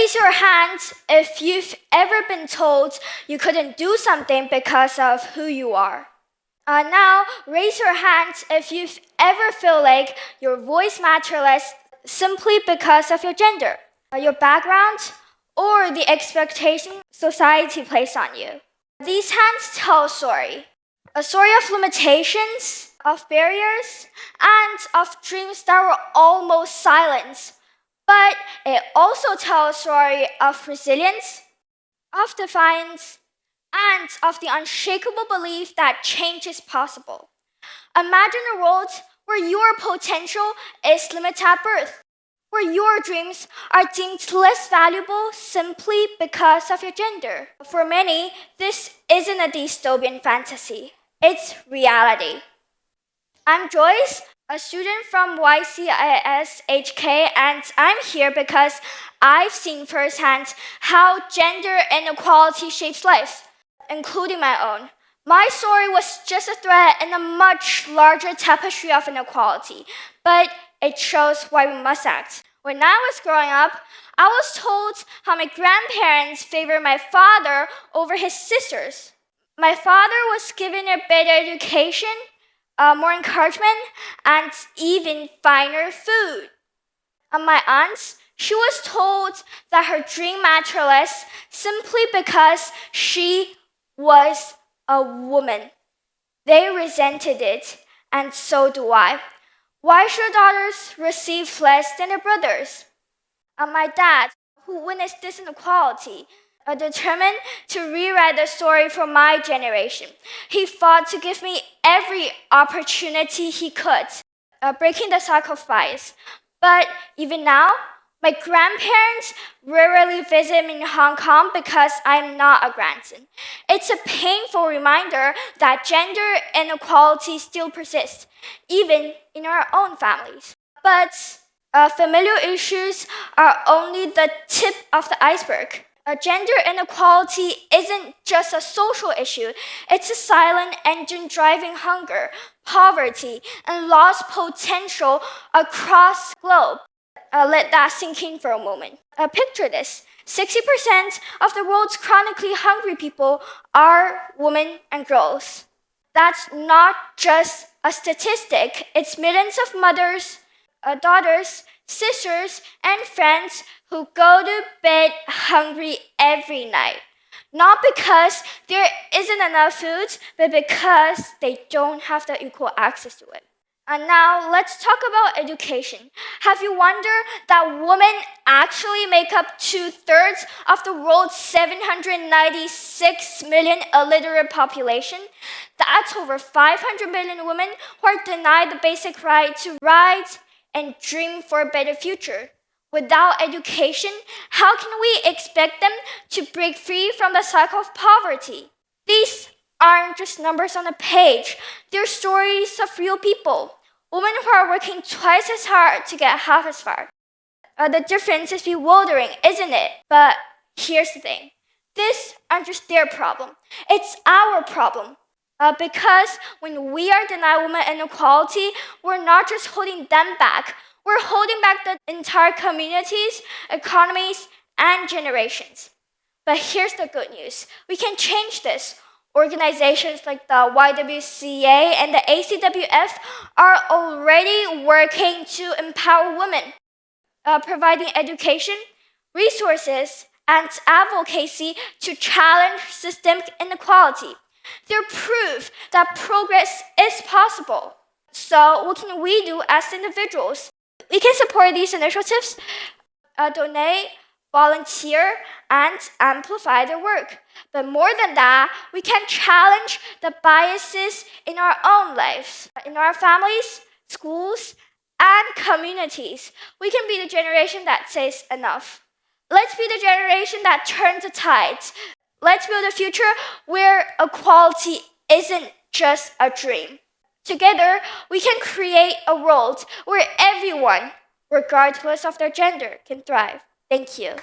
Raise your hand if you've ever been told you couldn't do something because of who you are. Now, raise your hand if you've ever felt like your voice mattered less simply because of your gender, your background, or the expectation society placed on you. These hands tell a story of limitations, of barriers, and of dreams that were almost silenced. But it also tells a story of resilience, of defiance, and of the unshakable belief that change is possible. Imagine a world where your potential is limited at birth, where your dreams are deemed less valuable simply because of your gender. For many, this isn't a dystopian fantasy, it's reality. I'm Joyce, a student from YCIS HK, and I'm here because I've seen firsthand how gender inequality shapes lives, including my own. My story was just a thread in a much larger tapestry of inequality, but it shows why we must act. When I was growing up, I was told how my grandparents favored my father over his sisters. My father was given a better education, more encouragement, and even finer food. And my aunt, she was told that her dream mattered less simply because she was a woman. They resented it, and so do I. Why should daughters receive less than their brothers? And my dad, who witnessed this inequality, determined to rewrite the story for my generation. He fought to give me every opportunity he could, breaking the cycle of bias. But even now, my grandparents rarely visit me in Hong Kong because I'm not a grandson. It's a painful reminder that gender inequality still persists, even in our own families. But familial issues are only the tip of the iceberg. Gender inequality isn't just a social issue, it's a silent engine driving hunger, poverty, and lost potential across the globe. Let that sink in for a moment. Picture this. 60% of the world's chronically hungry people are women and girls. That's not just a statistic, it's millions of mothers, daughters, sisters, and friends who go to bed hungry every night. Not because there isn't enough food, but because they don't have the equal access to it. And now let's talk about education. Have you wondered that women actually make up 2/3 of the world's 796 million illiterate population? That's over 500 million women who are denied the basic right to write and dream for a better future. Without education, how can we expect them to break free from the cycle of poverty? These aren't just numbers on a page, they're stories of real people. Women who are working twice as hard to get half as far. The difference is bewildering, isn't it? But here's the thing. This aren't just their problem. It's our problem. Because when we are denied women inequality, we're not just holding them back. We're holding back the entire communities, economies, and generations. But here's the good news. We can change this. Organizations like the YWCA and the ACWF are already working to empower women, providing education, resources, and advocacy to challenge systemic inequality. They're proof that progress is possible. So what can we do as individuals? We can support these initiatives, donate, volunteer, and amplify their work. But more than that, we can challenge the biases in our own lives, in our families, schools, and communities. We can be the generation that says enough. Let's be the generation that turns the tides. Let's build a future where equality isn't just a dream. Together, we can create a world where everyone, regardless of their gender, can thrive. Thank you.